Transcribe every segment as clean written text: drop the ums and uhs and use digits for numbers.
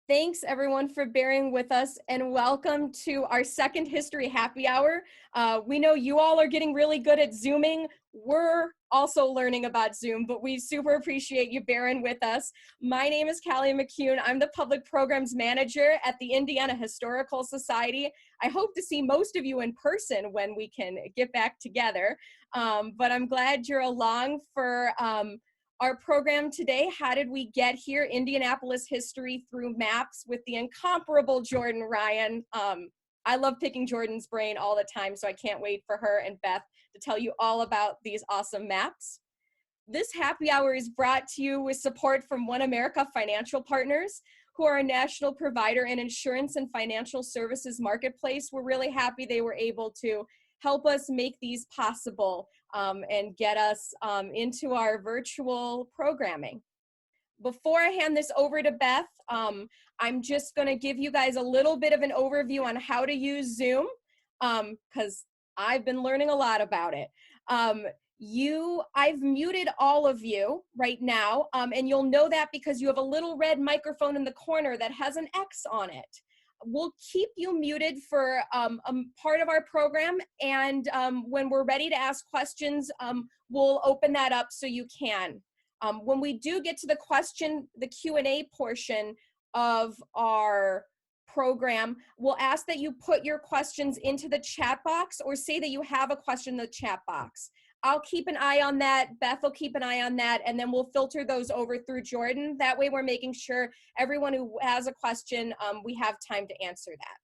Thanks everyone for bearing with us, and welcome to our second History Happy Hour. We know you all are getting really good at Zooming. We're also learning about Zoom, but we super appreciate you bearing with us. My name is Callie McCune. I'm the Public Programs Manager at the Indiana Historical Society. I hope to see most of you in person when we can get back together, but I'm glad you're along for our program today. How did we get here? Indianapolis history through maps with the incomparable Jordan Ryan. I love picking Jordan's brain all the time, so I can't wait for her and Beth to tell you all about these awesome maps. This happy hour is brought to you with support from One America Financial Partners, who are a national provider in insurance and financial services marketplace. We're really happy they were able to help us make these possible and get us into our virtual programming. Before I hand this over to Beth, I'm just going to give you guys a little bit of an overview on how to use Zoom, because I've been learning a lot about it. I've muted all of you right now, and you'll know that because you have a little red microphone in the corner that has an X on it. We'll keep you muted for part of our program, and when we're ready to ask questions, we'll open that up so you can. When we do get to the Q&A portion of our program, we'll ask that you put your questions into the chat box or say that you have a question in the chat box. I'll keep an eye on that. Beth will keep an eye on that, and then we'll filter those over through Jordan. That way we're making sure everyone who has a question, we have time to answer that.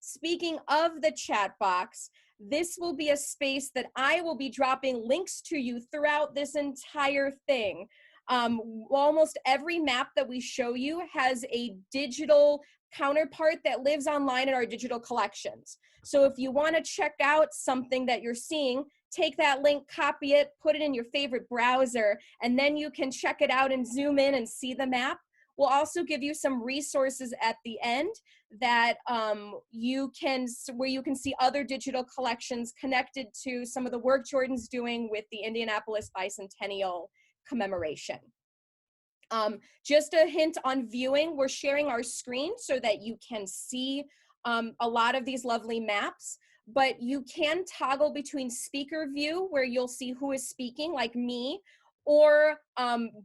Speaking of the chat box, this will be a space that I will be dropping links to you throughout this entire thing. Almost every map that we show you has a digital counterpart that lives online in our digital collections. So if you want to check out something that you're seeing, take that link, copy it, put it in your favorite browser, and then you can check it out and zoom in and see the map. We'll also give you some resources at the end that where you can see other digital collections connected to some of the work Jordan's doing with the Indianapolis Bicentennial commemoration. Just a hint on viewing, we're sharing our screen so that you can see a lot of these lovely maps, but you can toggle between speaker view, where you'll see who is speaking, like me, or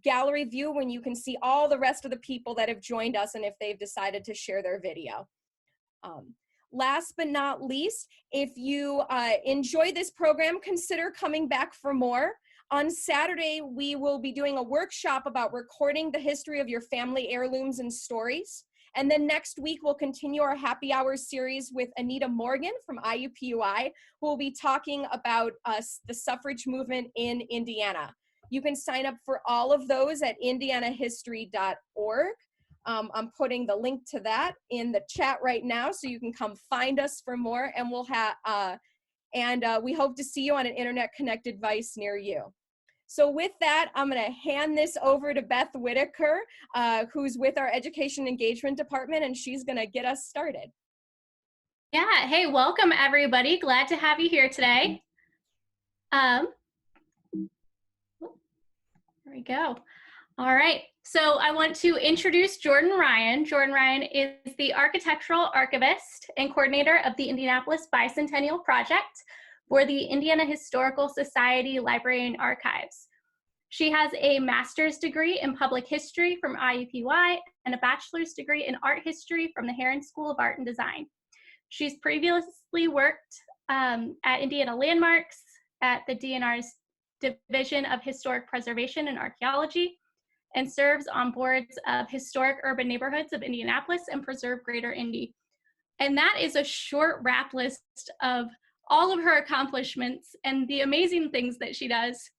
gallery view, when you can see all the rest of the people that have joined us and if they've decided to share their video. Last but not least, if you enjoy this program, consider coming back for more. On Saturday, we will be doing a workshop about recording the history of your family heirlooms and stories. And then next week, we'll continue our happy hour series with Anita Morgan from IUPUI, who will be talking about the suffrage movement in Indiana. You can sign up for all of those at indianahistory.org. I'm putting the link to that in the chat right now, so you can come find us for more, and we'll have we hope to see you on an internet-connected device near you. So with that, I'm going to hand this over to Beth Whitaker, who's with our Education Engagement Department, and she's going to get us started. Yeah, hey, welcome everybody. Glad to have you here today. There we go. All right, so I want to introduce Jordan Ryan. Jordan Ryan is the architectural archivist and coordinator of the Indianapolis Bicentennial Project for the Indiana Historical Society Library and Archives. She has a master's degree in public history from IUPUI and a bachelor's degree in art history from the Herron School of Art and Design. She's previously worked at Indiana Landmarks, at the DNR's Division of Historic Preservation and Archaeology, and serves on boards of Historic Urban Neighborhoods of Indianapolis and Preserve Greater Indy. And that is a short wrap list of all of her accomplishments and the amazing things that she does.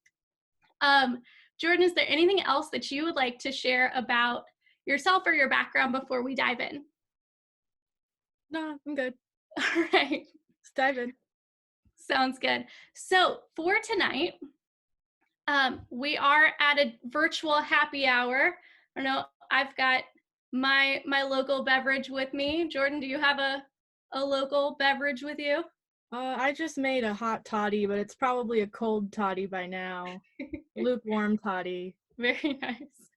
Jordan, is there anything else that you would like to share about yourself or your background before we dive in? No, I'm good. All right. Let's dive in. Sounds good. So for tonight, we are at a virtual happy hour. I know I've got my local beverage with me. Jordan, do you have a local beverage with you? I just made a hot toddy, but it's probably a cold toddy by now. Lukewarm toddy. Very nice.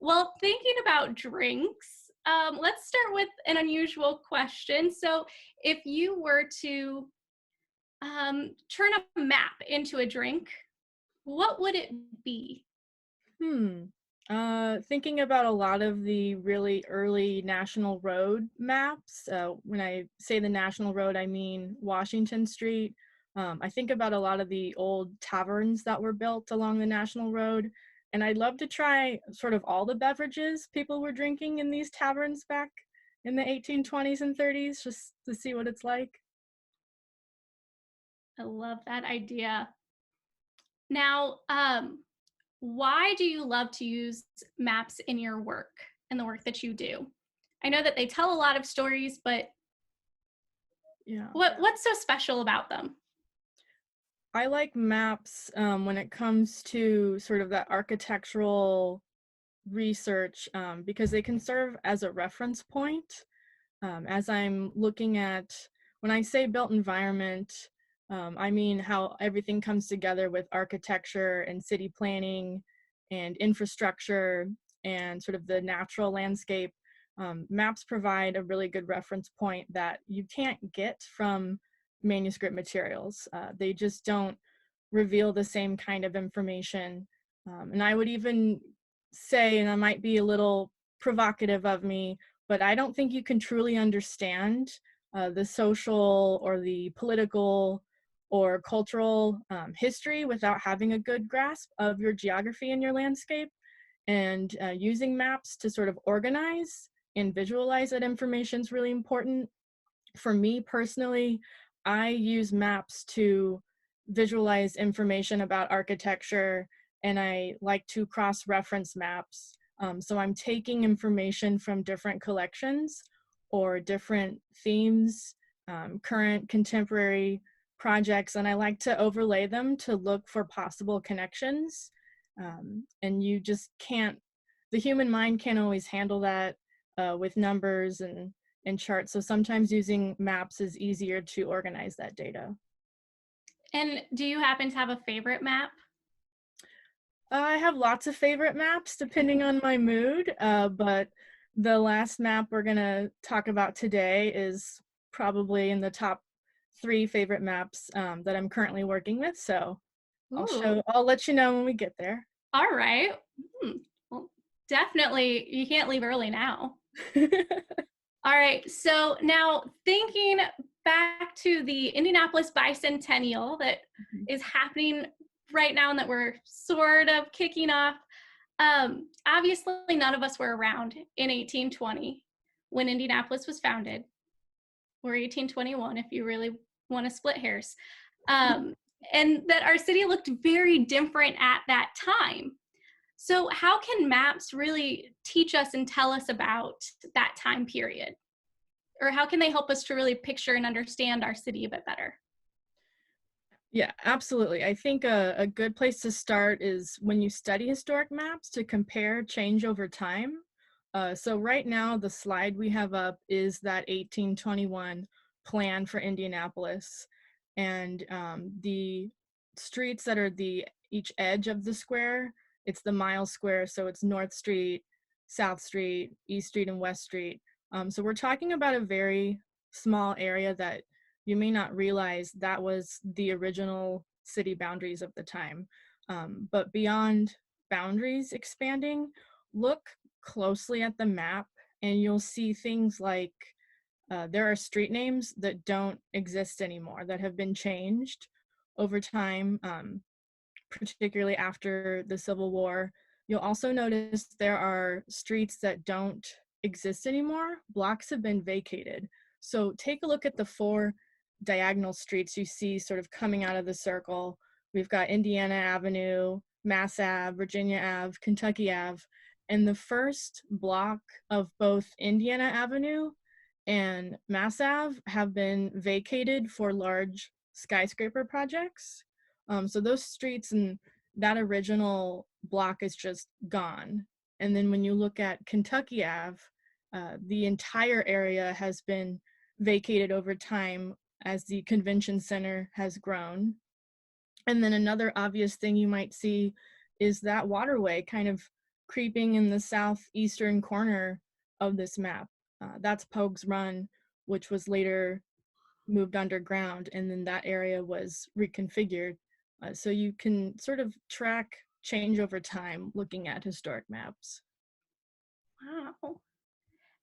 Well, thinking about drinks, let's start with an unusual question. So if you were to turn a map into a drink, what would it be? Thinking about a lot of the really early National Road maps. When I say the National Road, I mean Washington Street. I think about a lot of the old taverns that were built along the National Road. And I'd love to try sort of all the beverages people were drinking in these taverns back in the 1820s and 30s, just to see what it's like. I love that idea. Now, why do you love to use maps in your work and the work that you do? I know that they tell a lot of stories, but Yeah. what's so special about them? I like maps when it comes to sort of that architectural research because they can serve as a reference point. As I'm looking at, when I say built environment, I mean how everything comes together with architecture and city planning and infrastructure and sort of the natural landscape. Maps provide a really good reference point that you can't get from manuscript materials. They just don't reveal the same kind of information. And I would even say, and I might be a little provocative of me, but I don't think you can truly understand the social or the political or cultural history without having a good grasp of your geography and your landscape. And using maps to sort of organize and visualize that information is really important. For me personally, I use maps to visualize information about architecture, and I like to cross-reference maps. So I'm taking information from different collections or different themes, current, contemporary projects, and I like to overlay them to look for possible connections. And you just can't, the human mind can't always handle that with numbers and charts. So sometimes using maps is easier to organize that data. And do you happen to have a favorite map? I have lots of favorite maps depending on my mood, but the last map we're gonna talk about today is probably in the top 3 favorite maps that I'm currently working with. So I'll let you know when we get there. All right. Well, definitely, you can't leave early now. All right, so now thinking back to the Indianapolis Bicentennial that is happening right now and that we're sort of kicking off. Obviously, none of us were around in 1820 when Indianapolis was founded, or 1821 if you really want to split hairs. And that our city looked very different at that time. So how can maps really teach us and tell us about that time period? Or how can they help us to really picture and understand our city a bit better? Yeah, absolutely. I think a good place to start is when you study historic maps to compare change over time. So right now, the slide we have up is that 1821 plan for Indianapolis. And the streets that are each edge of the square, it's the mile square. So it's North Street, South Street, East Street, and West Street. So we're talking about a very small area that you may not realize that was the original city boundaries of the time. But beyond boundaries expanding, look closely at the map and you'll see things like there are street names that don't exist anymore, that have been changed over time, particularly after the Civil War. You'll also notice there are streets that don't exist anymore. Blocks have been vacated. So take a look at the 4 diagonal streets you see sort of coming out of the circle. We've got Indiana Avenue, Mass Ave, Virginia Ave, Kentucky Ave, and the first block of both Indiana Avenue and Mass Ave have been vacated for large skyscraper projects. So those streets and that original block is just gone. And then when you look at Kentucky Ave, the entire area has been vacated over time as the convention center has grown. And then another obvious thing you might see is that waterway kind of creeping in the southeastern corner of this map. That's Pogue's Run, which was later moved underground, and then that area was reconfigured. So you can sort of track change over time looking at historic maps. Wow.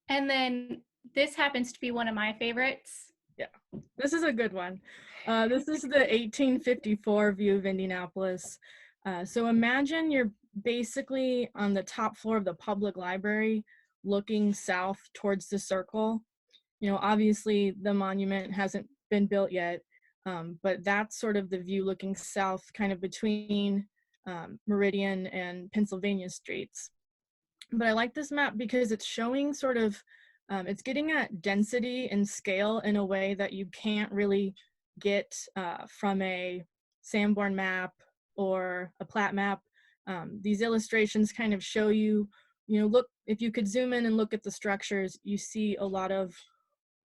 And then this happens to be one of my favorites. Yeah, this is a good one. This is the 1854 view of Indianapolis. So imagine you're basically on the top floor of the public library looking south towards the circle. You know, obviously the monument hasn't been built yet, but that's sort of the view looking south, kind of between Meridian and Pennsylvania streets. But I like this map because it's showing sort of, it's getting at density and scale in a way that you can't really get from a Sanborn map or a plat map. These illustrations kind of show you, you know, look, if you could zoom in and look at the structures, you see a lot of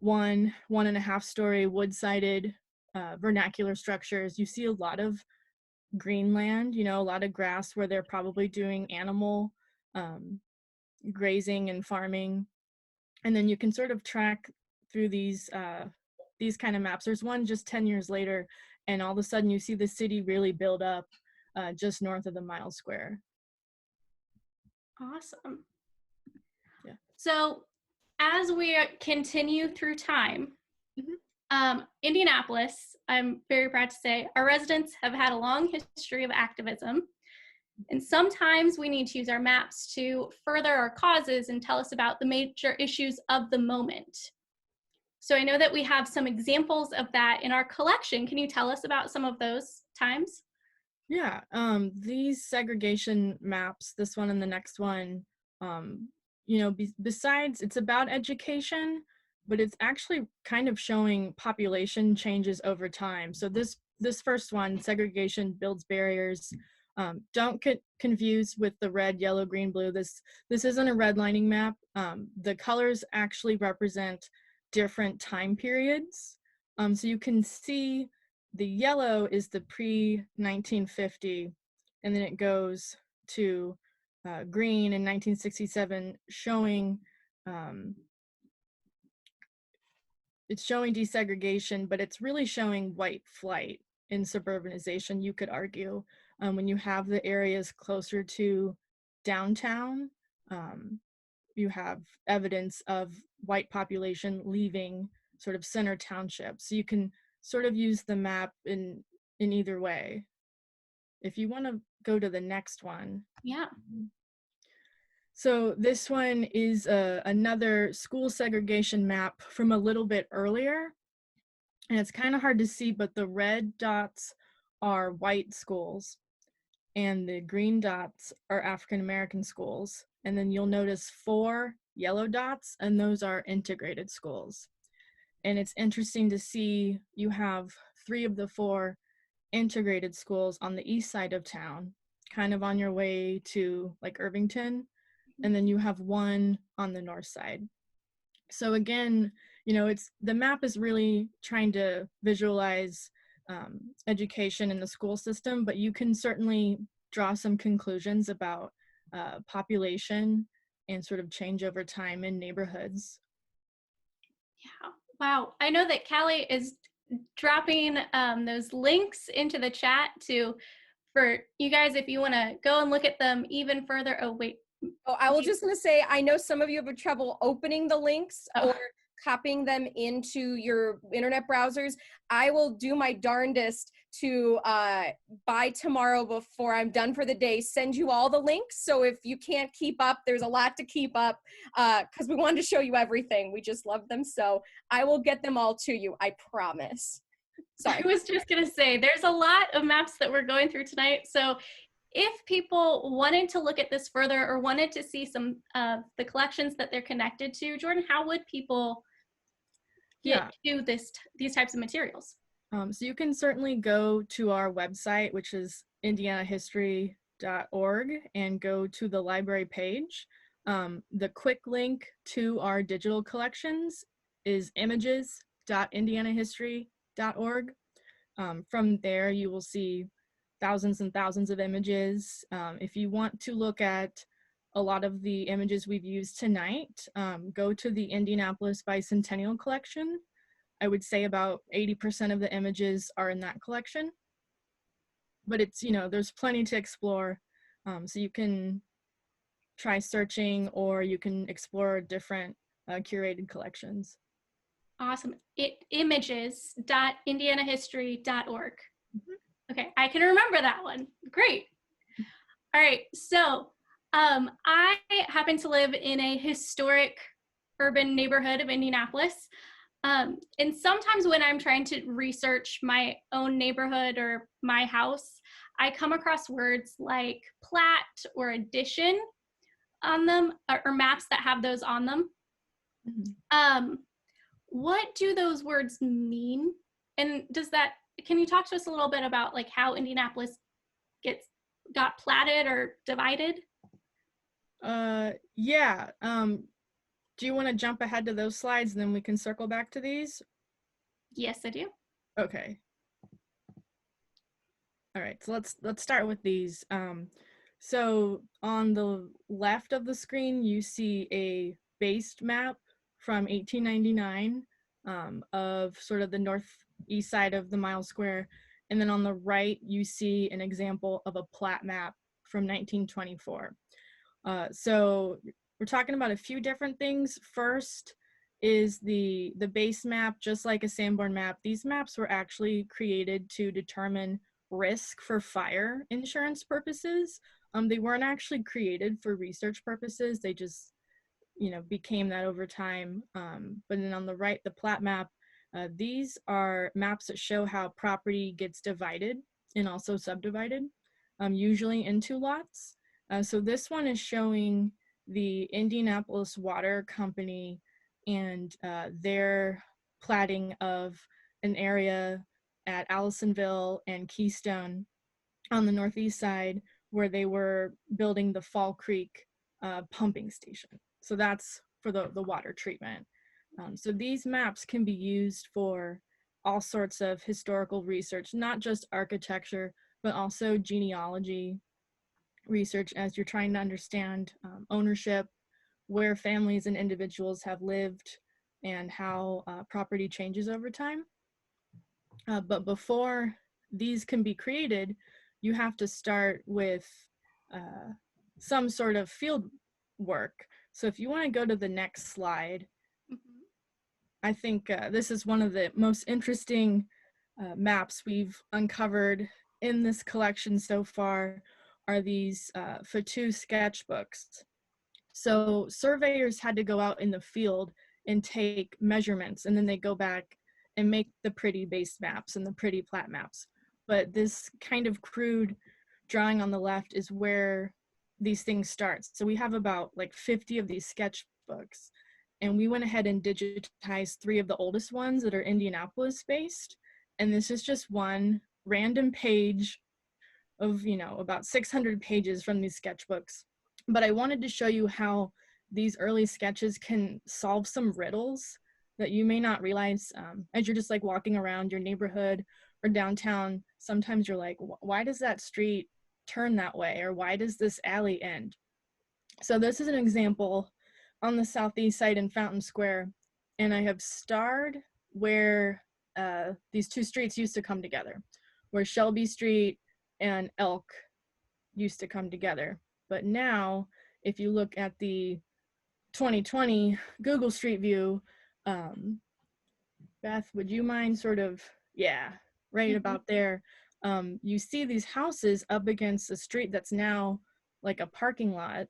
1.5 story wood-sided vernacular structures. You see a lot of green land, you know, a lot of grass where they're probably doing animal grazing and farming. And then you can sort of track through these kind of maps. There's one just 10 years later, and all of a sudden you see the city really build up just north of the mile square. Awesome. Yeah. So as we continue through time, Indianapolis, I'm very proud to say, our residents have had a long history of activism. And sometimes we need to use our maps to further our causes and tell us about the major issues of the moment. So I know that we have some examples of that in our collection. Can you tell us about some of those times? Yeah, these segregation maps, this one and the next one, you know, besides it's about education, but it's actually kind of showing population changes over time. So this first one, segregation builds barriers. Don't get confused with the red, yellow, green, blue. This isn't a redlining map. The colors actually represent different time periods. So you can see the yellow is the pre-1950, and then it goes to green in 1967, showing it's showing desegregation, but it's really showing white flight in suburbanization, you could argue. When you have the areas closer to downtown, you have evidence of white population leaving sort of center township. So you can sort of use the map in either way. If you want to go to the next one. Yeah. So this one is another school segregation map from a little bit earlier. And it's kind of hard to see, but the red dots are white schools and the green dots are African American schools. And then you'll notice 4 yellow dots, and those are integrated schools. And it's interesting to see you have 3 of the 4 integrated schools on the east side of town, kind of on your way to like Irvington, and then you have 1 on the north side. So again, you know, the map is really trying to visualize education in the school system, but you can certainly draw some conclusions about population and sort of change over time in neighborhoods. Yeah. Wow. I know that Callie is dropping those links into the chat for you guys if you want to go and look at them even further. Oh, wait. Oh, I was just going to say, I know some of you have trouble opening the links or copying them into your internet browsers. I will do my darndest to, by tomorrow before I'm done for the day, send you all the links. So if you can't keep up, there's a lot to keep up because we wanted to show you everything. We just love them. So I will get them all to you, I promise. Sorry. I was just going to say, there's a lot of maps that we're going through tonight. So if people wanted to look at this further or wanted to see some of the collections that they're connected to, Jordan, how would people get to these types of materials? So you can certainly go to our website, which is indianahistory.org, and go to the library page. The quick link to our digital collections is images.indianahistory.org. From there, you will see thousands and thousands of images. If you want to look at a lot of the images we've used tonight go to the Indianapolis Bicentennial Collection. I would say about 80% of the images are in that collection. But it's, there's plenty to explore. So you can try searching, or you can explore different curated collections. Awesome. Images.indianahistory.org. Mm-hmm. Okay, I can remember that one. Great. All right, so I happen to live in a historic urban neighborhood of Indianapolis. And sometimes when I'm trying to research my own neighborhood or my house, I come across words like plat or addition on them, or maps that have those on them. Mm-hmm. What do those words mean? And can you talk to us a little bit about like how Indianapolis got platted or divided? Yeah. Do you want to jump ahead to those slides and then we can circle back to these? Yes, I do. Okay. All right, so let's start with these. So on the left of the screen, you see a based map from 1899 of sort of the northeast side of the mile square. And then on the right, you see an example of a plat map from 1924. So we're talking about a few different things. First is the base map. Just like a Sanborn map, these maps were actually created to determine risk for fire insurance purposes. They weren't actually created for research purposes. They just, became that over time. But then on the right, the plat map, these are maps that show how property gets divided and also subdivided, usually into lots. So this one is showing the Indianapolis Water Company and their platting of an area at Allisonville and Keystone on the northeast side, where they were building the Fall Creek pumping station. So that's for the water treatment. So these maps can be used for all sorts of historical research, not just architecture, but also genealogy research, as you're trying to understand ownership, where families and individuals have lived, and how property changes over time. But before these can be created, you have to start with some sort of field work. So if you want to go to the next slide, mm-hmm. I think this is one of the most interesting maps we've uncovered in this collection so far, are these Fatou sketchbooks. So surveyors had to go out in the field and take measurements, and then they go back and make the pretty base maps and the pretty plat maps. But this kind of crude drawing on the left is where these things start. So we have about like 50 of these sketchbooks, and we went ahead and digitized 3 of the oldest ones that are Indianapolis based. And this is just one random page of, about 600 pages from these sketchbooks. But I wanted to show you how these early sketches can solve some riddles that you may not realize as you're just like walking around your neighborhood or downtown. Sometimes you're like, why does that street turn that way? Or why does this alley end? So this is an example on the southeast side in Fountain Square. And I have starred where these 2 streets used to come together, where Shelby Street and Elk used to come together. But now, if you look at the 2020 Google Street View, Beth, would you mind sort of, right about there, you see these houses up against a street that's now like a parking lot,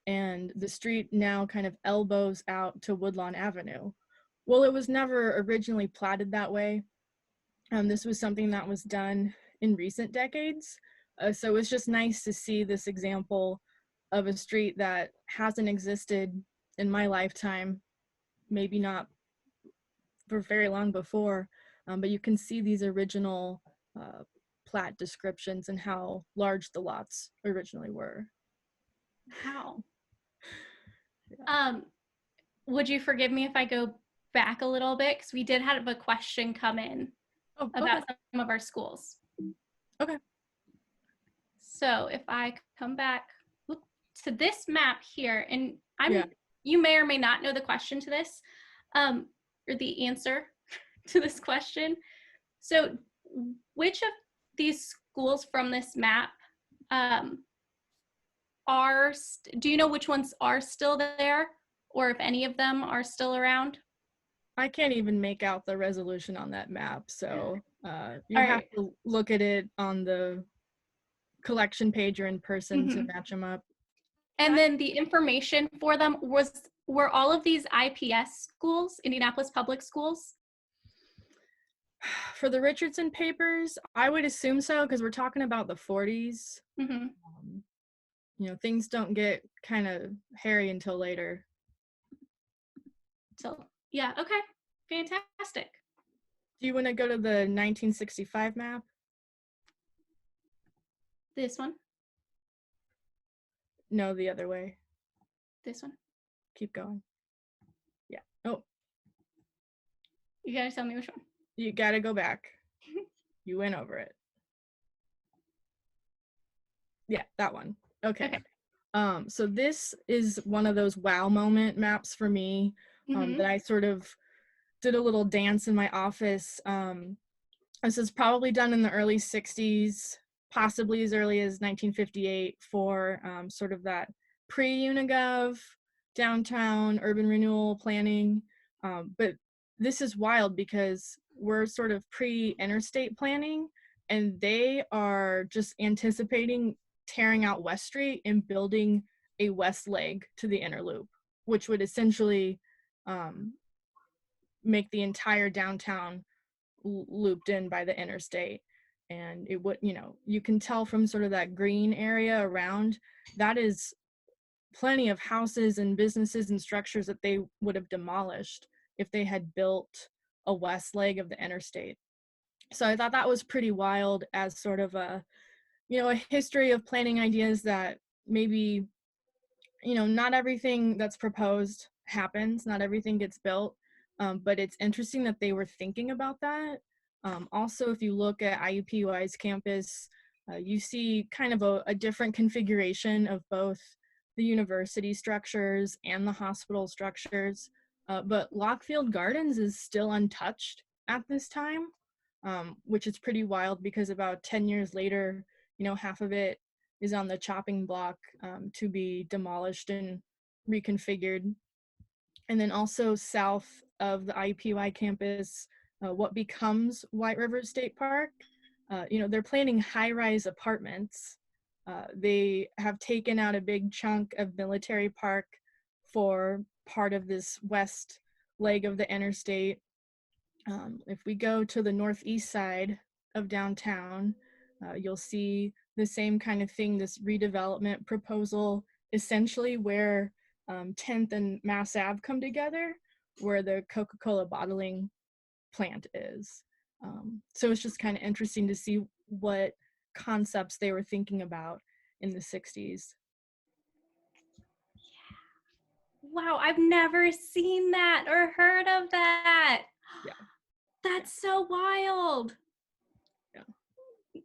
and the street now kind of elbows out to Woodlawn Avenue. Well, it was never originally platted that way. This was something that was done in recent decades. So it's just nice to see this example of a street that hasn't existed in my lifetime, maybe not for very long before, but you can see these original plat descriptions and how large the lots originally were. Wow. Yeah. Would you forgive me if I go back a little bit? Because we did have a question come in about some of our schools. Okay. So if I come back to this map here, and Yeah. you may or may not know the question to this, or the answer to this question. So which of these schools from this map do you know which ones are still there, or if any of them are still around? I can't even make out the resolution on that map, so you'll All have right. to look at it on the collection page or in person to match them up. And then the information for them were all of these IPS schools, Indianapolis Public Schools? For the Richardson papers, I would assume so, because we're talking about the 40s. You know, things don't get kind of hairy until later. So, yeah, okay, fantastic. Do you want to go to the 1965 map? This one? No, the other way. This one? Keep going. Yeah. Oh. You gotta tell me which one. You gotta go back. You went over it. Yeah, that one. Okay. So this is one of those wow moment maps for me that I sort of did a little dance in my office. This is probably done in the early 60s, possibly as early as 1958 for sort of that pre-Unigov downtown urban renewal planning. But this is wild because we're sort of pre-interstate planning, and they are just anticipating tearing out West Street and building a west leg to the inner loop, which would essentially make the entire downtown looped in by the interstate. And it would, you know, you can tell from sort of that green area around, that is plenty of houses and businesses and structures that they would have demolished if they had built a west leg of the interstate. So I thought that was pretty wild as sort of a, you know, a history of planning ideas that maybe, you know, not everything that's proposed happens, not everything gets built, but it's interesting that they were thinking about that. Also, if you look at IUPUI's campus, you see kind of a different configuration of both the university structures and the hospital structures, but Lockfield Gardens is still untouched at this time, which is pretty wild because about 10 years later, you know, half of it is on the chopping block to be demolished and reconfigured. And then also south of the IUPUI campus, what becomes White River State Park, you know, they're planning high-rise apartments. They have taken out a big chunk of Military Park for part of this west leg of the interstate. If we go to the northeast side of downtown, you'll see the same kind of thing, this redevelopment proposal, essentially where 10th and Mass Ave come together, where the Coca-Cola bottling plant is. So it's just kind of interesting to see what concepts they were thinking about in the 60s. Wow, I've never seen that or heard of that. Yeah. That's so wild. Yeah.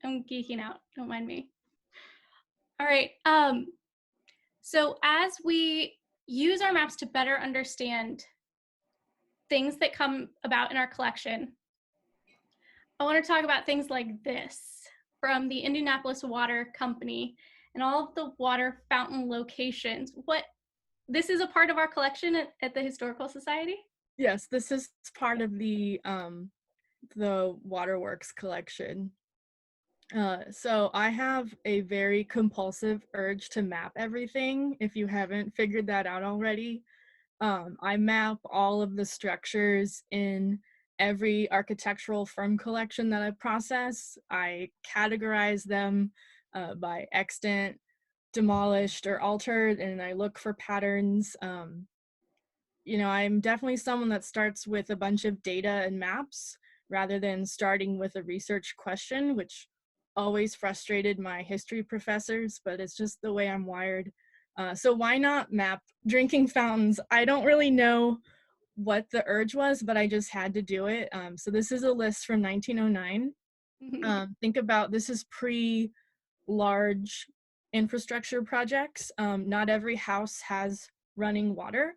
I'm geeking out, don't mind me. All right, so as we use our maps to better understand things that come about in our collection, I want to talk about things like this from the Indianapolis Water Company and all of the water fountain locations. This is a part of our collection at the Historical Society? Yes, this is part of the Waterworks collection. So I have a very compulsive urge to map everything, if you haven't figured that out already. I map all of the structures in every architectural firm collection that I process. I categorize them by extant, demolished, or altered, and I look for patterns. You know, I'm definitely someone that starts with a bunch of data and maps rather than starting with a research question, which always frustrated my history professors, but it's just the way I'm wired. So why not map drinking fountains? I don't really know what the urge was, but I just had to do it. So this is a list from 1909. Think about, this is pre-large infrastructure projects. Not every house has running water.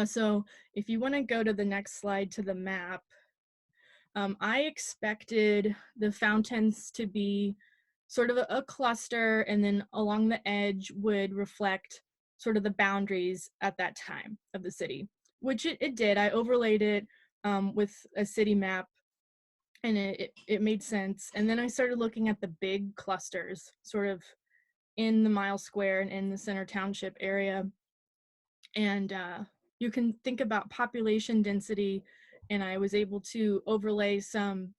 So if you want to go to the next slide to the map, I expected the fountains to be sort of a cluster, and then along the edge would reflect sort of the boundaries at that time of the city, which it did. I overlaid it with a city map, and it made sense. And then I started looking at the big clusters sort of in the mile square and in the center township area. And you can think about population density, and I was able to overlay some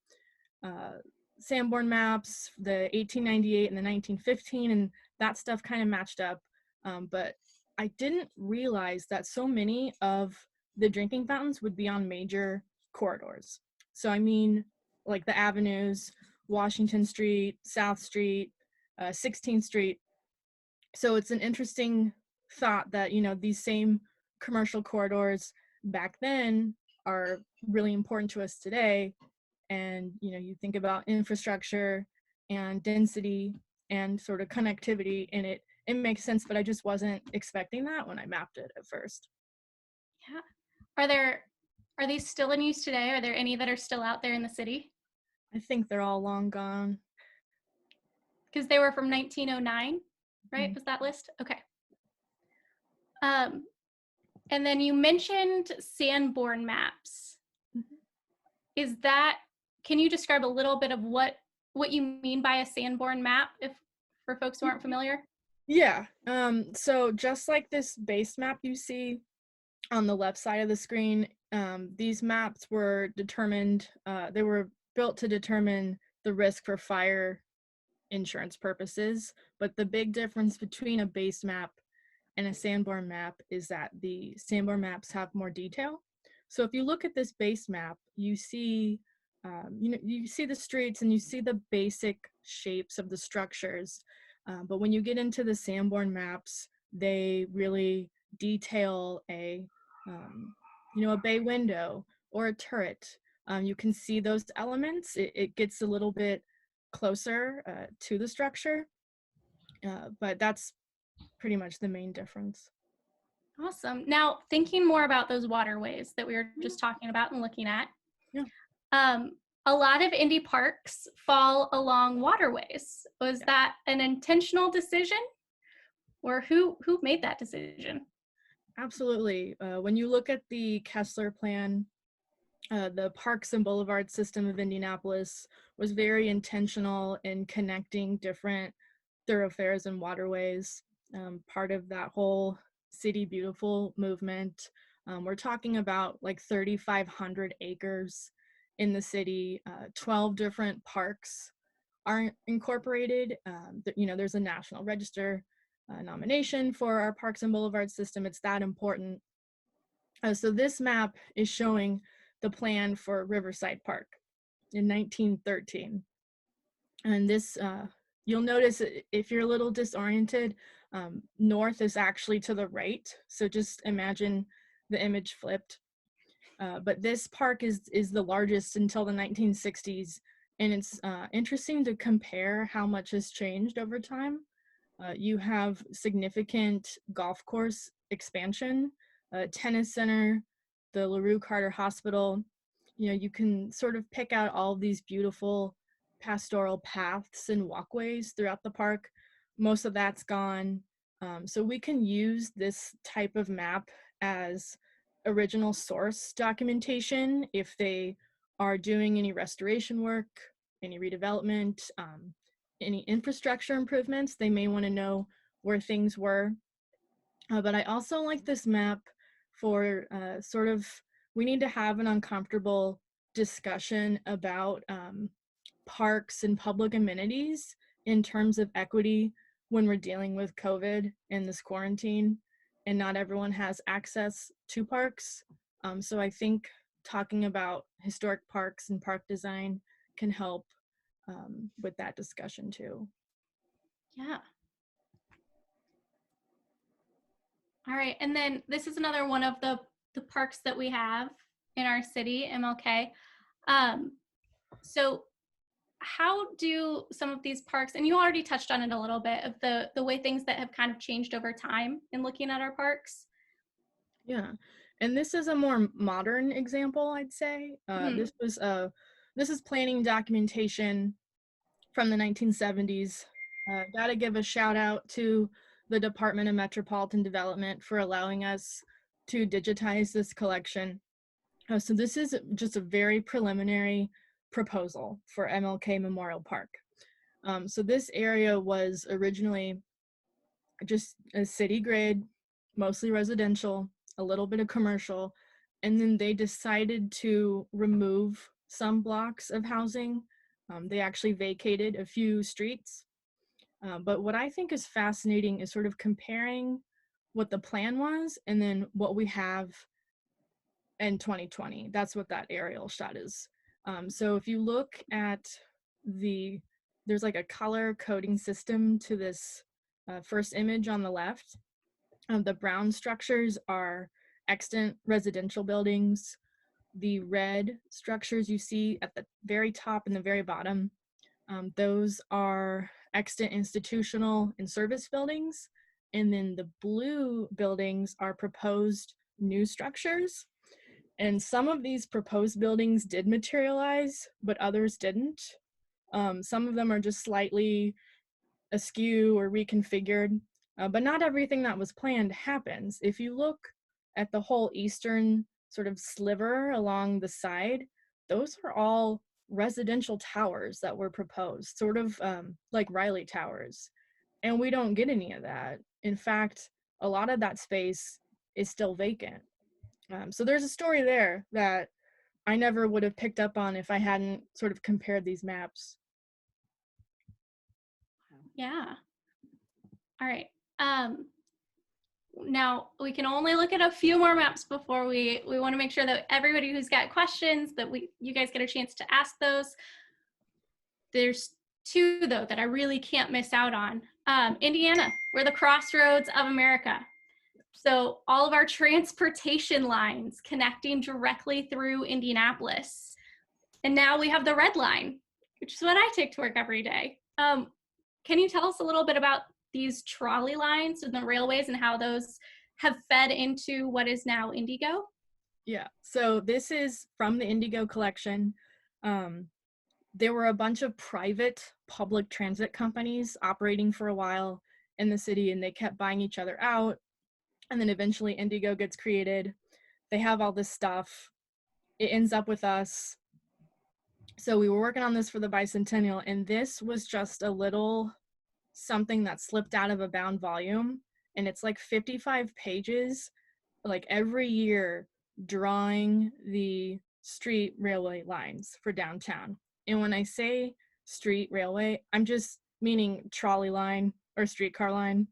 Sanborn maps, the 1898 and the 1915, and that stuff kind of matched up. But I didn't realize that so many of the drinking fountains would be on major corridors. So I mean, like the avenues, Washington Street, South Street, 16th Street. So it's an interesting thought that, you know, these same commercial corridors back then are really important to us today. And, you know, you think about infrastructure and density and sort of connectivity, and it makes sense, but I just wasn't expecting that when I mapped it at first. Yeah. Are these still in use today? Are there any that are still out there in the city? I think they're all long gone. Because they were from 1909, right? Mhm. Was that list? Okay. And then you mentioned Sanborn maps. Is that, can you describe a little bit of what you mean by a Sanborn map, if for folks who aren't familiar? Yeah. So just like this base map you see on the left side of the screen, these maps were determined, they were built to determine the risk for fire insurance purposes. But the big difference between a base map and a Sanborn map is that the Sanborn maps have more detail. So if you look at this base map, you see, you see the streets and you see the basic shapes of the structures. But when you get into the Sanborn maps, they really detail a, a bay window or a turret. You can see those elements. It gets a little bit closer to the structure, but that's pretty much the main difference. Awesome. Now, thinking more about those waterways that we were just talking about and looking at, Yeah. A lot of Indy parks fall along waterways. Was that an intentional decision, or who made that decision? Absolutely. When you look at the Kessler plan, the parks and boulevard system of Indianapolis was very intentional in connecting different thoroughfares and waterways. Part of that whole City Beautiful movement. We're talking about like 3,500 acres in the city. 12 different parks are incorporated. There's a National Register nomination for our parks and boulevard system. It's that important. So this map is showing the plan for Riverside Park in 1913. And this, you'll notice if you're a little disoriented, north is actually to the right. So just imagine the image flipped. But this park is the largest until the 1960s. And it's interesting to compare how much has changed over time. You have significant golf course expansion, tennis center, the LaRue Carter Hospital. You know, you can sort of pick out all of these beautiful pastoral paths and walkways throughout the park. Most of that's gone. So we can use this type of map as original source documentation if they are doing any restoration work, any redevelopment, any infrastructure improvements. They may want to know where things were. But I also like this map for we need to have an uncomfortable discussion about parks and public amenities in terms of equity when we're dealing with COVID and this quarantine, and not everyone has access to parks. So I think talking about historic parks and park design can help with that discussion too. Yeah. All right. And then this is another one of the parks that we have in our city, MLK. So how do some of these parks, and you already touched on it a little bit, of the way things that have kind of changed over time in looking at our parks? Yeah, and this is a more modern example, I'd say. Mhm. This is planning documentation from the 1970s. Gotta give a shout out to the Department of Metropolitan Development for allowing us to digitize this collection. So this is just a very preliminary proposal for MLK Memorial Park. So this area was originally just a city grid, mostly residential, a little bit of commercial, and then they decided to remove some blocks of housing. They actually vacated a few streets. But what I think is fascinating is sort of comparing what the plan was and then what we have in 2020. That's what that aerial shot is. So if you look at there's like a color coding system to this first image on the left. The brown structures are extant residential buildings. The red structures you see at the very top and the very bottom, those are extant institutional and service buildings. And then the blue buildings are proposed new structures. And some of these proposed buildings did materialize, but others didn't. Some of them are just slightly askew or reconfigured, but not everything that was planned happens. If you look at the whole eastern sort of sliver along the side, those are all residential towers that were proposed, sort of like Riley Towers. And we don't get any of that. In fact, a lot of that space is still vacant. So there's a story there that I never would have picked up on if I hadn't sort of compared these maps. Yeah. All right. Now we can only look at a few more maps before we want to make sure that everybody who's got questions, that you guys get a chance to ask those. There's two though that I really can't miss out on. Indiana, we're the crossroads of America. So all of our transportation lines connecting directly through Indianapolis. And now we have the red line, which is what I take to work every day. Can you tell us a little bit about these trolley lines and the railways and how those have fed into what is now Indigo? Yeah, so this is from the Indigo collection. There were a bunch of private public transit companies operating for a while in the city, and they kept buying each other out. And then eventually Indigo gets created. They have all this stuff. It ends up with us. So we were working on this for the bicentennial, and this was just a little something that slipped out of a bound volume. And it's like 55 pages, like every year, drawing the street railway lines for downtown. And when I say street railway, I'm just meaning trolley line or streetcar line.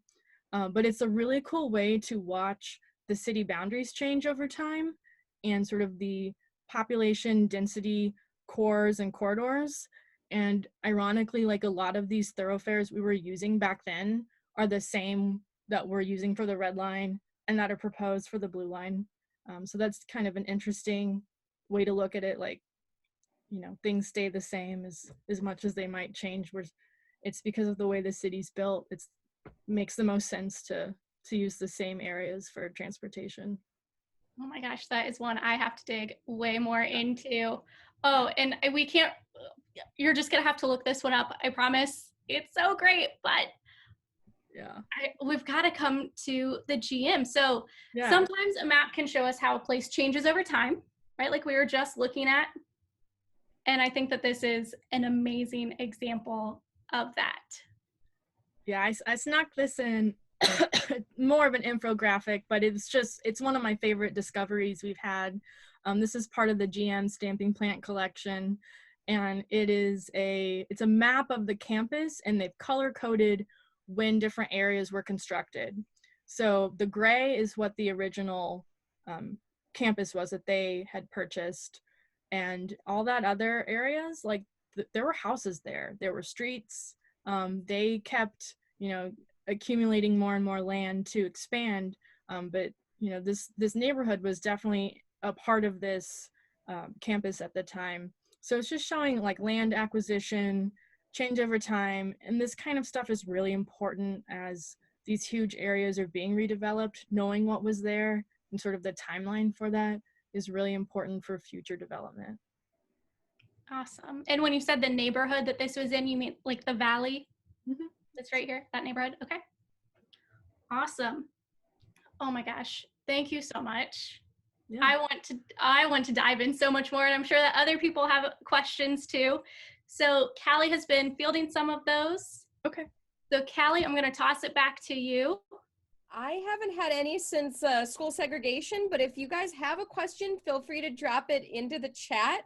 But it's a really cool way to watch the city boundaries change over time and sort of the population density cores and corridors. And ironically, like a lot of these thoroughfares we were using back then are the same that we're using for the red line and that are proposed for the blue line. So that's kind of an interesting way to look at it. Like, you know, things stay the same as much as they might change. Where it's because of the way the city's built. It makes the most sense to use the same areas for transportation. Oh my gosh, that is one I have to dig way more into. Oh, and we can't, you're just gonna have to look this one up. I promise. It's so great, but Yeah. we've got to come to the GM. So Yeah. sometimes a map can show us how a place changes over time, right? Like we were just looking at. And I think that this is an amazing example of that. Yeah, I snuck this in, more of an infographic, but it's one of my favorite discoveries we've had. This is part of the GM Stamping Plant collection, and it's a map of the campus, and they've color coded when different areas were constructed. So the gray is what the original campus was that they had purchased, and all that other areas, like there were houses there were streets. They kept, you know, accumulating more and more land to expand, but you know, this neighborhood was definitely a part of this campus at the time. So it's just showing like land acquisition, change over time, and this kind of stuff is really important as these huge areas are being redeveloped. Knowing what was there and sort of the timeline for that is really important for future development. Awesome. And when you said the neighborhood that this was in, you mean like the valley? Mm-hmm. That's right here, that neighborhood? Okay. Awesome. Oh my gosh. Thank you so much. Yeah. I want to dive in so much more, and I'm sure that other people have questions too. So Callie has been fielding some of those. Okay. So Callie, I'm going to toss it back to you. I haven't had any since school segregation, but if you guys have a question, feel free to drop it into the chat.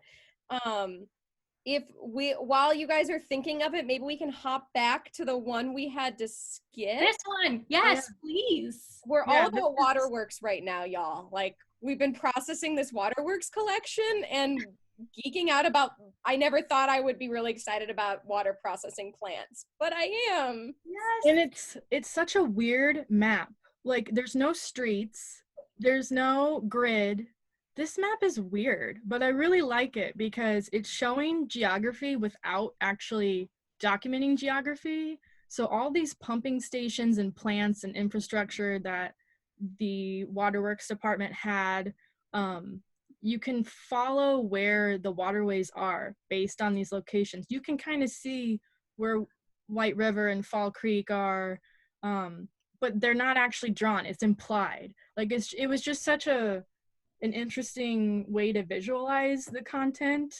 While you guys are thinking of it, maybe we can hop back to the one we had to skip. This one, yes, please. We're all about waterworks right now, y'all. Like, we've been processing this waterworks collection and geeking out about, I never thought I would be really excited about water processing plants, but I am. Yes. And it's such a weird map. Like, there's no streets, there's no grid. This map is weird, but I really like it because it's showing geography without actually documenting geography. So all these pumping stations and plants and infrastructure that the waterworks department had, you can follow where the waterways are based on these locations. You can kind of see where White River and Fall Creek are, but they're not actually drawn. It's implied. Like it was just such an interesting way to visualize the content,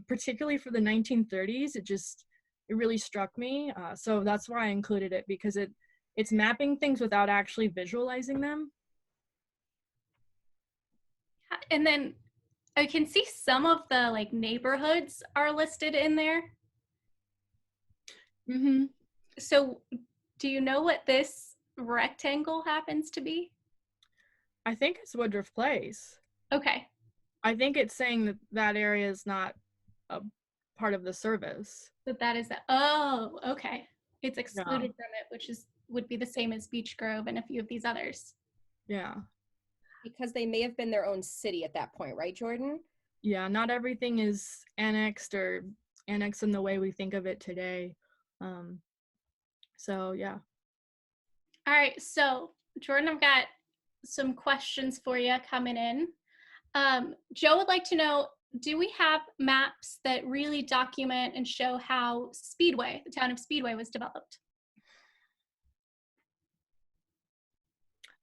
particularly for the 1930s. It really struck me. So that's why I included it, because it's mapping things without actually visualizing them. And then I can see some of the like neighborhoods are listed in there. Mm-hmm. So do you know what this rectangle happens to be? I think it's Woodruff Place. Okay. I think it's saying that that area is not a part of the service. That is that. Oh, okay. It's excluded Yeah. from it, which would be the same as Beech Grove and a few of these others. Yeah. Because they may have been their own city at that point, right, Jordan? Yeah, not everything is annexed or annexed in the way we think of it today. So yeah. All right, so Jordan, I've got some questions for you coming in. Joe would like to know, do we have maps that really document and show how Speedway, the town of Speedway, was developed?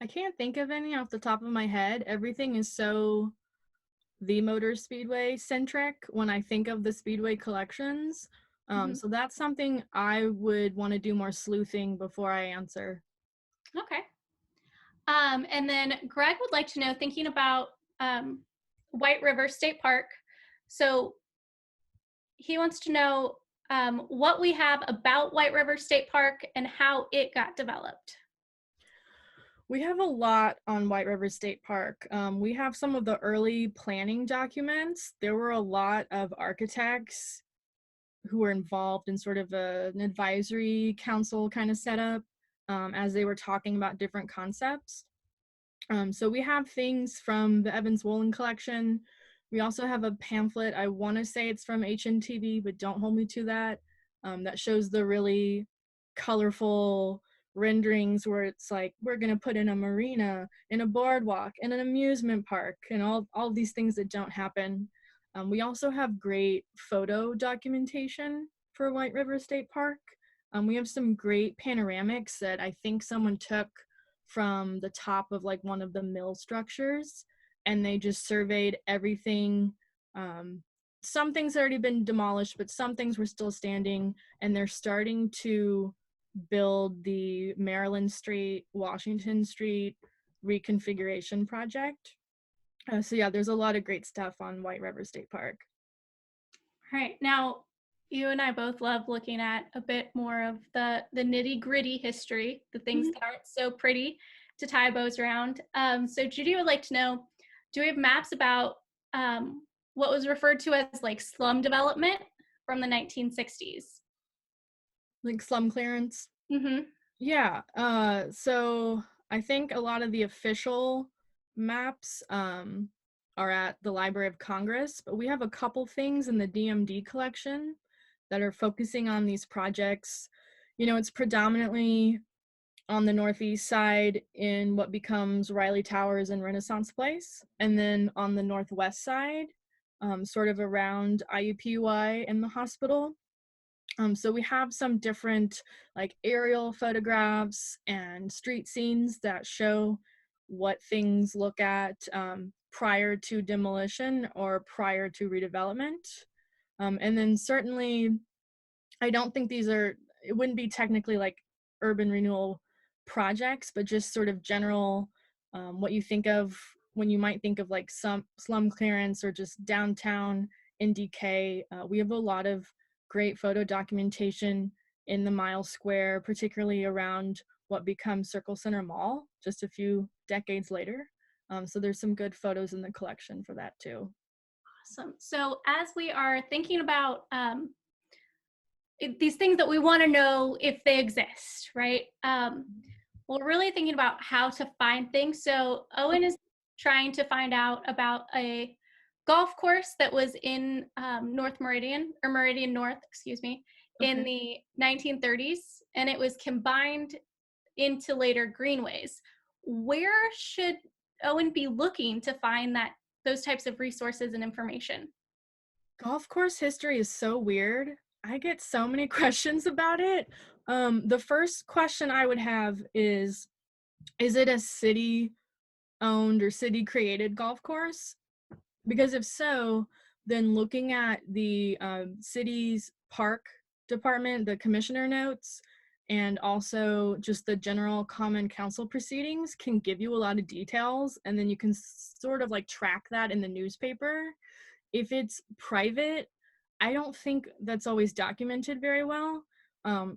I can't think of any off the top of my head. Everything is so the Motor Speedway centric when I think of the Speedway collections. So that's something I would want to do more sleuthing before I answer. Okay. And then Greg would like to know, thinking about White River State Park. So he wants to know what we have about White River State Park and how it got developed. We have a lot on White River State Park. We have some of the early planning documents. There were a lot of architects who were involved in sort of an advisory council kind of setup as they were talking about different concepts. So we have things from the Evans Woolen collection. We also have a pamphlet. I want to say it's from HNTV, but don't hold me to that. That shows the really colorful renderings where it's like, we're going to put in a marina and a boardwalk and an amusement park and all these things that don't happen. We also have great photo documentation for White River State Park. We have some great panoramics that I think someone took from the top of like one of the mill structures, and they just surveyed everything. Some things had already been demolished, but some things were still standing, and they're starting to build the Maryland Street, Washington Street reconfiguration project. So yeah, there's a lot of great stuff on White River State Park. All right, now you and I both love looking at a bit more of the nitty gritty history, the things that aren't so pretty to tie bows around. So Judy would like to know, do we have maps about what was referred to as like slum development from the 1960s? Like slum clearance? Mm-hmm. Yeah, so I think a lot of the official maps are at the Library of Congress, but we have a couple things in the DMD collection that are focusing on these projects. You know, it's predominantly on the northeast side in what becomes Riley Towers and Renaissance Place, and then on the northwest side, sort of around IUPUI and the hospital. So we have some different like aerial photographs and street scenes that show what things look at prior to demolition or prior to redevelopment. And then certainly, I don't think these are, it wouldn't be technically like urban renewal projects, but just sort of general, what you think of when you might think of like some slum clearance or just downtown in decay. We have a lot of great photo documentation in the Mile Square, particularly around what becomes Circle Center Mall just a few decades later. So there's some good photos in the collection for that too. Awesome. So as we are thinking about these things that we want to know if they exist, right? We're really thinking about how to find things. So Owen is trying to find out about a golf course that was in North Meridian, or Meridian North, excuse me, in the 1930s, and it was combined into later greenways. Where should Owen be looking to find those types of resources and information? Golf course history is so weird. I get so many questions about it. The first question I would have is it a city owned or city created golf course? Because if so, then looking at the city's park department, the commissioner notes, and also just the general common council proceedings can give you a lot of details, and then you can sort of like track that in the newspaper. If it's private, I don't think that's always documented very well.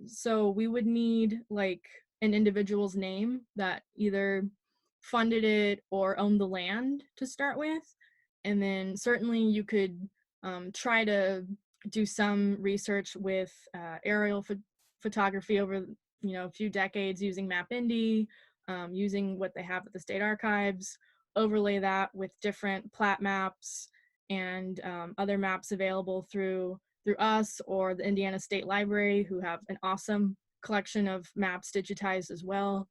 So we would need like an individual's name that either funded it or owned the land to start with. And then certainly you could try to do some research with aerial photography over a few decades using MapIndy, using what they have at the state archives, overlay that with different plat maps and other maps available through us or the Indiana State Library, who have an awesome collection of maps digitized as well.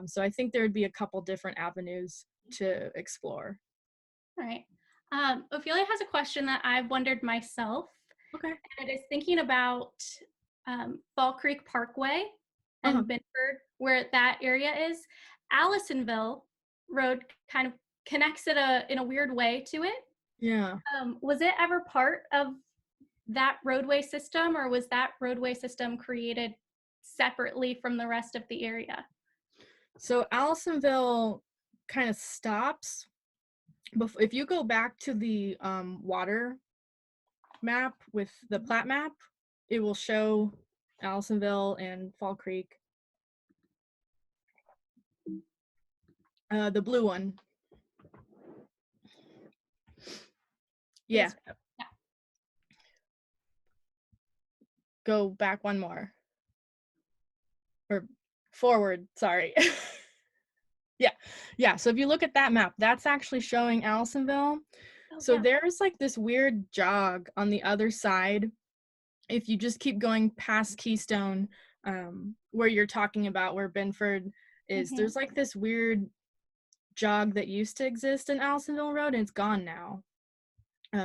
So I think there would be a couple different avenues to explore. All right. Ophelia has a question that I've wondered myself. Okay. And it is thinking about Fall Creek Parkway and Binford, where that area is. Allisonville Road kind of connects it in a weird way to it. Yeah. Was it ever part of that roadway system, or was that roadway system created separately from the rest of the area? So Allisonville kind of stops. If you go back to the water map with the plat map, it will show Allisonville and Fall Creek. The blue one. Yeah. Yeah. Go back one more. Or forward, sorry. Yeah. So if you look at that map, that's actually showing Allisonville. So there's like this weird jog on the other side. If you just keep going past Keystone, where you're talking about where Binford is, there's like this weird jog that used to exist in Allisonville Road, and it's gone now.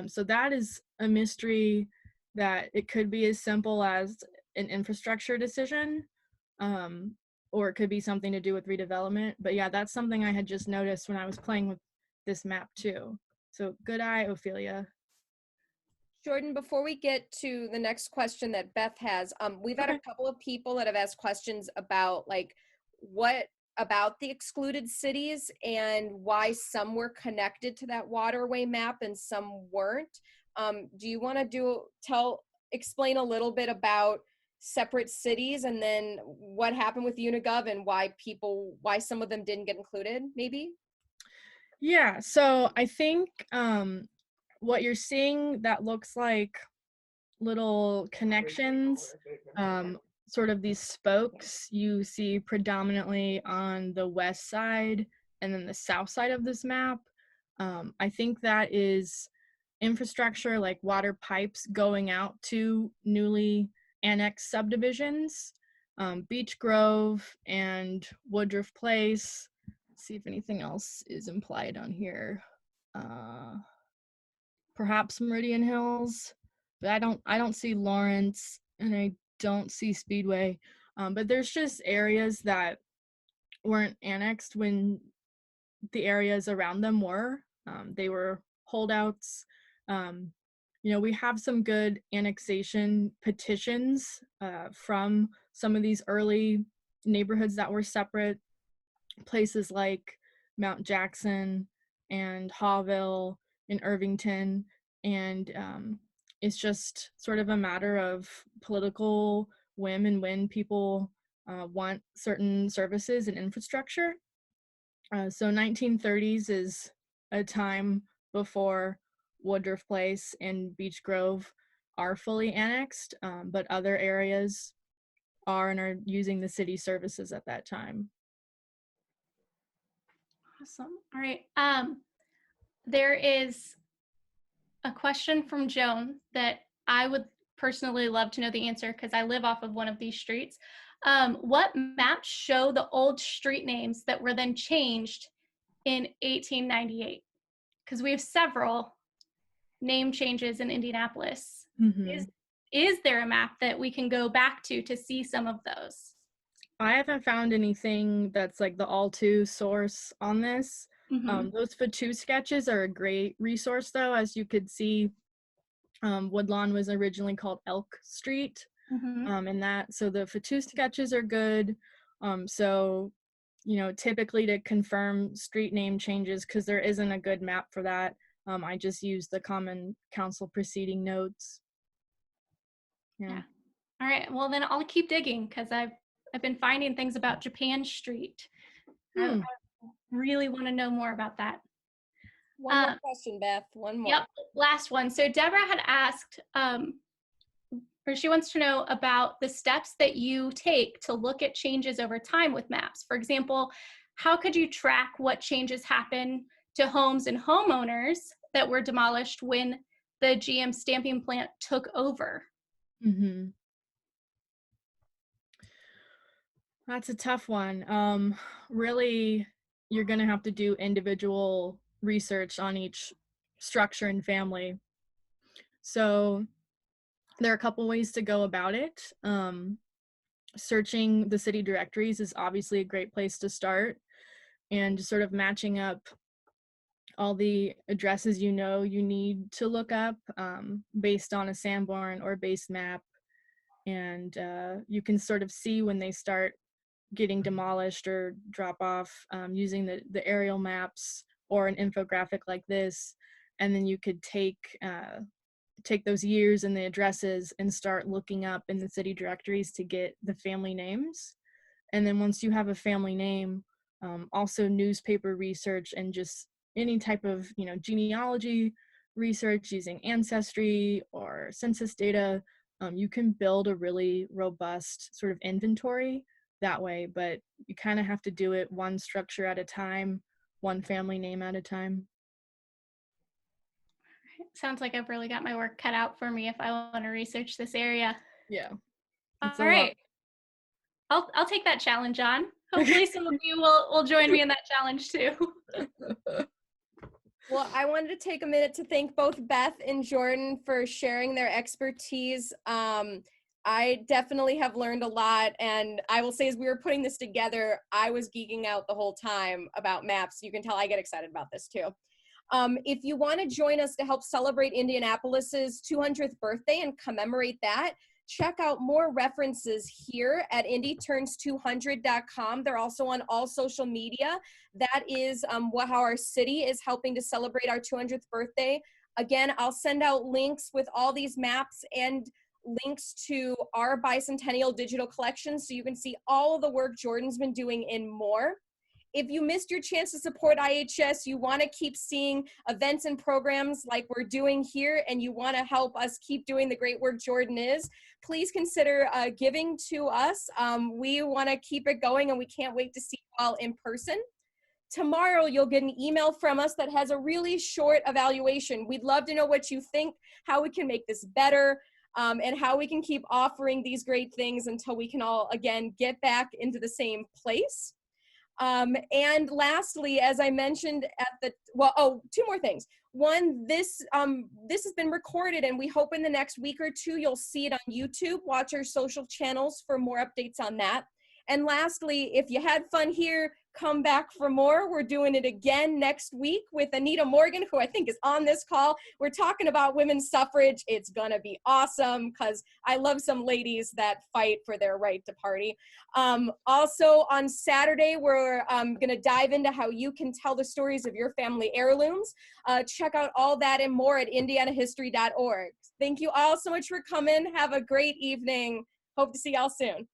So that is a mystery that it could be as simple as an infrastructure decision, or it could be something to do with redevelopment. But yeah, that's something I had just noticed when I was playing with this map too. So good eye, Ophelia. Jordan, before we get to the next question that Beth has, we've had a couple of people that have asked questions about like what about the excluded cities and why some were connected to that waterway map and some weren't. Do you want to explain a little bit about separate cities and then what happened with Unigov and why some of them didn't get included, maybe? Yeah, so I think what you're seeing that looks like little connections, sort of these spokes, you see predominantly on the west side and then the south side of this map. I think that is infrastructure like water pipes going out to newly annexed subdivisions, Beech Grove and Woodruff Place. Let's see if anything else is implied on here. Perhaps Meridian Hills, but I don't see Lawrence, and I don't see Speedway. But there's just areas that weren't annexed when the areas around them were. They were holdouts. We have some good annexation petitions from some of these early neighborhoods that were separate, places like Mount Jackson and Hawville and Irvington. And it's just sort of a matter of political whim and when people want certain services and infrastructure. So 1930s is a time before Woodruff Place and Beech Grove are fully annexed, but other areas are and are using the city services at that time. Awesome. All right. There is a question from Joan that I would personally love to know the answer because I live off of one of these streets. What maps show the old street names that were then changed in 1898? Because we have several name changes in Indianapolis. Mm-hmm. Is there a map that we can go back to see some of those? I haven't found anything that's like the all-to source on this. Mm-hmm. Those Fatu sketches are a great resource though. As you could see, Woodlawn was originally called Elk Street. Mm-hmm. So the Fatu sketches are good. So, typically to confirm street name changes, because there isn't a good map for that, I just use the Common Council proceeding notes. Yeah. All right. Well, then I'll keep digging because I've been finding things about Japan Street. I really want to know more about that. One more question, Beth. One more. Yep. Last one. So Deborah had asked, or she wants to know about the steps that you take to look at changes over time with maps. For example, how could you track what changes happen to homes and homeowners that were demolished when the GM stamping plant took over? Mm-hmm. That's a tough one. Really, you're going to have to do individual research on each structure and family. So there are a couple ways to go about it. Searching the city directories is obviously a great place to start, and sort of matching up all the addresses you need to look up based on a Sanborn or base map. And you can sort of see when they start getting demolished or drop off using the aerial maps or an infographic like this. And then you could take those years and the addresses and start looking up in the city directories to get the family names. And then once you have a family name, also newspaper research and just any type of genealogy research using Ancestry or census data, you can build a really robust sort of inventory that way. But you kind of have to do it one structure at a time, one family name at a time. Sounds like I've really got my work cut out for me if I want to research this area. Yeah. All right. I'll take that challenge on. Hopefully some of you will join me in that challenge too. Well, I wanted to take a minute to thank both Beth and Jordan for sharing their expertise. I definitely have learned a lot, and I will say as we were putting this together, I was geeking out the whole time about maps. You can tell I get excited about this too. If you want to join us to help celebrate Indianapolis's 200th birthday and commemorate that, check out more references here at indyturns200.com. They're also on all social media. That is how our city is helping to celebrate our 200th birthday. Again, I'll send out links with all these maps and links to our bicentennial digital collection so you can see all of the work Jordan's been doing and more. If you missed your chance to support IHS, you want to keep seeing events and programs like we're doing here, and you want to help us keep doing the great work Jordan is, please consider giving to us. We want to keep it going, and we can't wait to see you all in person. tomorrow you'll get an email from us that has a really short evaluation. We'd love to know what you think, how we can make this better, and how we can keep offering these great things until we can all, again, get back into the same place. And lastly, as I mentioned at the, well, oh, two more things. One, this has been recorded, and we hope in the next week or two you'll see it on YouTube. Watch our social channels for more updates on that. And lastly, if you had fun here, come back for more. We're doing it again next week with Anita Morgan, who I think is on this call. We're talking about women's suffrage. It's gonna be awesome because I love some ladies that fight for their right to party. Also on Saturday, we're gonna dive into how you can tell the stories of your family heirlooms. Check out all that and more at indianahistory.org. Thank you all so much for coming. Have a great evening. Hope to see y'all soon.